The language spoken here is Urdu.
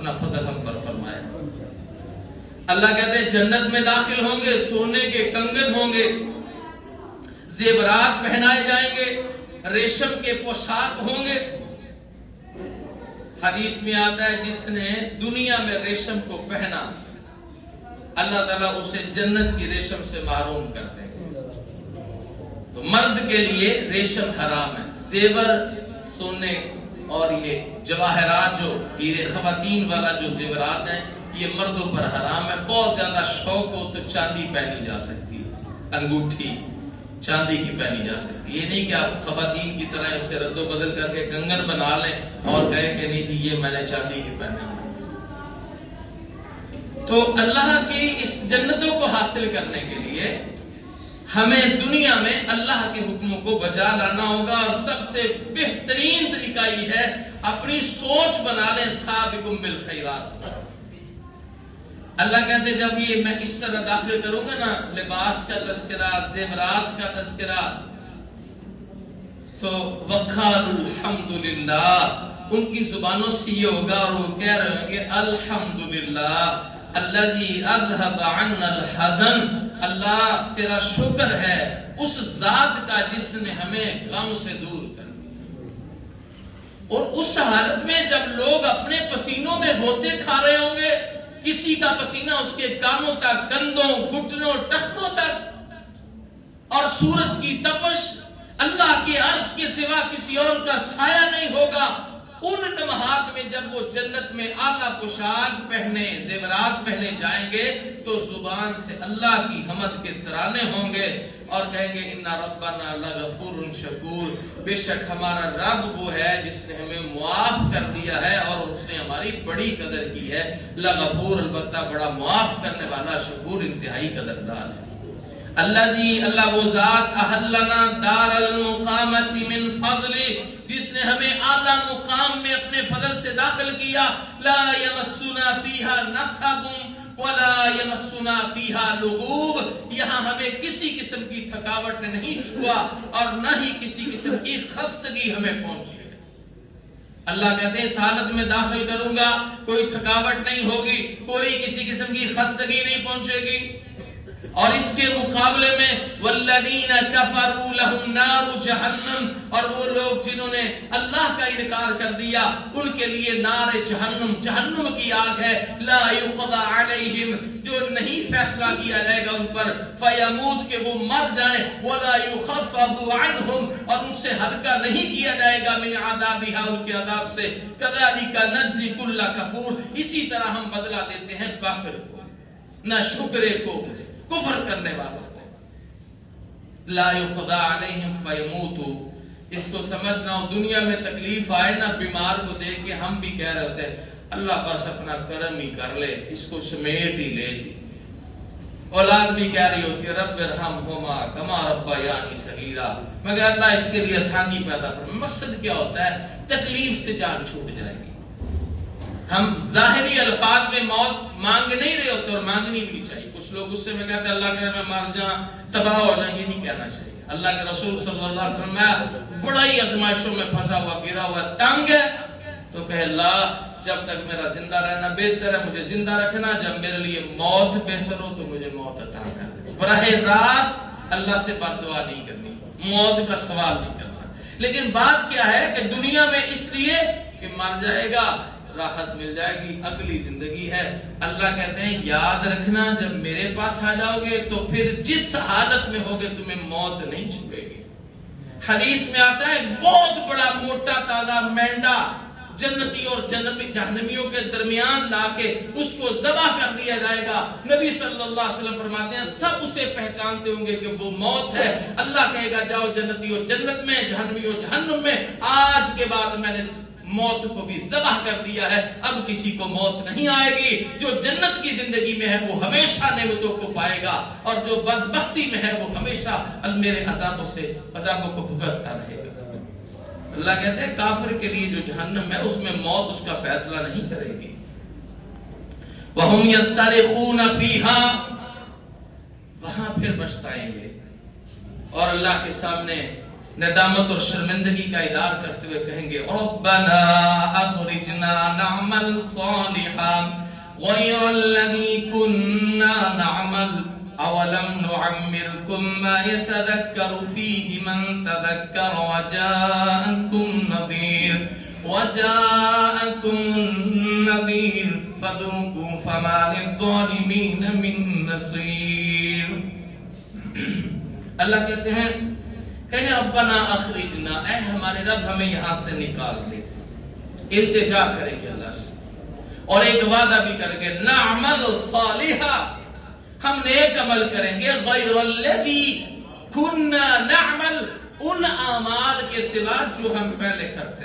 اپنا فضل ہم پر فرمائے۔ اللہ کہتے ہیں جنت میں داخل ہوں گے، سونے کے کنگن ہوں گے، زیورات پہنائے جائیں گے، ریشم کے پوشاک ہوں گے۔ حدیث میں آتا ہے جس نے دنیا میں ریشم کو پہنا اللہ تعالیٰ اسے جنت کی ریشم سے محروم کر دیں گے۔ تو مرد کے لیے ریشم حرام ہے، زیور سونے اور یہ جواہرات جو ہیرے خواتین والا جو زیورات ہیں یہ مردوں پر حرام ہے۔ بہت زیادہ شوق ہو تو چاندی پہنی جا سکتی ہے، انگوٹھی چاندی کی پہنی جا سکتی ہے، یہ نہیں کہ آپ خواتین کی طرح اس سے رد و بدل کر کے کنگن بنا لیں اور کہیں کہ نہیں جی یہ میں نے چاندی کی پہنی۔ تو اللہ کی اس جنتوں کو حاصل کرنے کے لیے ہمیں دنیا میں اللہ کے حکموں کو بجا لانا ہوگا، اور سب سے بہترین طریقہ یہ ہے اپنی سوچ بنا لیں سابقوا بالخیرات۔ اللہ کہتے جب یہ میں اس طرح داخل کروں گا نا، لباس کا تذکرہ، زیورات کا تذکرہ، تو وقالوا الحمدللہ، ان کی زبانوں سے یہ ہوگا اور وہ کہہ رہے ہوں گے الحمدللہ الذی اذهب عنا الحزن، اللہ تیرا شکر ہے اس ذات کا جس نے ہمیں غم سے دور کر دیا۔ اور اس حالت میں جب لوگ اپنے پسینوں میں غوطے کھا رہے ہوں گے، کسی کا پسینہ اس کے کانوں تک، کندھوں، گھٹنوں، ٹخنوں تک، اور سورج کی تپش، اللہ کے عرش کے سوا کسی اور کا سایہ نہیں ہوگا۔ ان لمحات میں جب وہ جنت میں اعلیٰ پوشاک پہنے، زیورات پہنے جائیں گے تو زبان سے اللہ کی حمد کے ترانے ہوں گے اور کہیں گے اِنَّ رَبَّنَا لَغَفُورٌ شَكُورٌ، بے شک ہمارا رب وہ ہے جس نے ہمیں معاف کر دیا ہے اور اس نے ہماری بڑی قدر کی ہے۔ لغفور البتہ بڑا معاف کرنے والا، شکور انتہائی قدردان ہے۔ اللہ وہ ذات احلنا دار المقامت من فضل، جس نے ہمیں اعلیٰ مقام میں اپنے فضل سے داخل کیا۔ لا یمسنا فیہا نصب ولا یمسنا فیہا لغوب، یہاں ہمیں کسی قسم کی تھکاوٹ نہیں چھوا اور نہ ہی کسی قسم کی خستگی ہمیں پہنچی۔ اللہ کہتے ہیں اس حالت میں داخل کروں گا، کوئی تھکاوٹ نہیں ہوگی، کوئی کسی قسم کی خستگی نہیں پہنچے گی۔ اور اس کے مقابلے میں والذین کفروا لهم نار جہنم، اور وہ لوگ جنہوں نے اللہ کا انکار کر دیا ان کے لیے نار جہنم، جہنم کی آگ ہے۔ لا یقضى علیہم، جو نہیں فیصلہ کیا جائے گا ان پر، فیموت، کہ وہ مر جائیں، ولا یخفف عنہم، اور ان سے ہلکا نہیں کیا جائے گا، من عذابها، ان کے عذاب سے۔ کذالک نجزی کل کفور، اسی طرح ہم بدلہ دیتے ہیں کافر کو، نہ شکرے کو، کفر کرنے والوں کو۔ لا یقضى علیہم فیموتوا، اس کو سمجھنا ہو دنیا میں تکلیف آئے نا، بیمار کو دیکھ کے ہم بھی کہہ رہے ہوتے ہیں اللہ بس اپنا کرم ہی کر لے، اس کو سمیٹ ہی لے جی۔ اولاد بھی کہہ رہی ہوتی ہے رب ارحمہما کما ربیانی صغیرا، مگر اللہ اس کے لیے آسانی پیدا فرمائے۔ مقصد کیا ہوتا ہے؟ تکلیف سے جان چھوٹ جائے گی۔ ہم ظاہری الفاظ میں موت مانگ نہیں رہے ہوتے اور مانگنی بھی نہیں چاہیے۔ کچھ لوگ اس سے میں کہتے ہیں اللہ کرے میں مر جاؤں، تباہ ہو جائیں، یہ نہیں کہنا چاہیے۔ اللہ کے رسول صلی اللہ علیہ وسلم میں بڑا ہی آزمائشوں میں پھنسا ہوا، گرا ہوا، تنگ ہے، تو کہ اللہ جب تک میرا زندہ رہنا بہتر ہے مجھے زندہ رکھنا، جب میرے لیے موت بہتر ہو تو مجھے موت عطا کر۔ براہ راست اللہ سے بد دعا نہیں کرنی، موت کا سوال نہیں کرنا۔ لیکن بات کیا ہے کہ دنیا میں اس لیے کہ مر جائے گا، راحت مل جائے گی، اگلی زندگی ہے۔ اللہ کہتے ہیں یاد رکھنا جب میرے پاس آ جاؤ گے تو پھر جس حالت میں ہوگے تمہیں موت نہیں چھپے گی۔ حدیث میں آتا ہے بہت بڑا موٹا تازہ مینڈا جنتی اور جہنمیوں کے درمیان لا کے اس کو ذبح کر دیا جائے گا۔ نبی صلی اللہ علیہ وسلم فرماتے ہیں سب اسے پہچانتے ہوں گے کہ وہ موت ہے۔ اللہ کہے گا جاؤ جنتیوں جنت میں، جہنمیوں جہنم میں، آج کے بعد میں نے موت کو بھی ذبح کر دیا ہے، اب کسی کو موت نہیں آئے گی۔ جو جنت کی زندگی میں ہے وہ ہمیشہ نعمتوں کو پائے گا، اور جو بدبختی میں ہے وہ ہمیشہ میرے عذابوں کو بھگتتا رہے گا۔ اللہ کہتے ہیں کافر کے لیے جو جہنم ہے اس میں موت اس کا فیصلہ نہیں کرے گی۔ وَهُمْ يَسْتَرِخُونَ فِيهَا، وہاں پھر پچھتائیں گے اور اللہ کے سامنے ندامت اور شرمندگی کا اظہار کرتے ہوئے کہیں گے ربنا اخرجنا نعمل صالحا غیر الذی كنا نعمل اولم نعمرکم ما يتذکر فیہ من تذکر وجاءكم النذير فذوقوا فما للظالمين من نصير. اللہ کہتے ہیں کہیں ربنا اخرجنا، اے ہمارے رب ہمیں یہاں سے نکال دے. التجا کریں گے اللہ سے اور ایک وعدہ بھی کریں گے نعمل صالحا، ہم نیک عمل کریں گے غیر الذی کنا نعمل، ان اعمال کے سوا جو ہم پہلے کرتے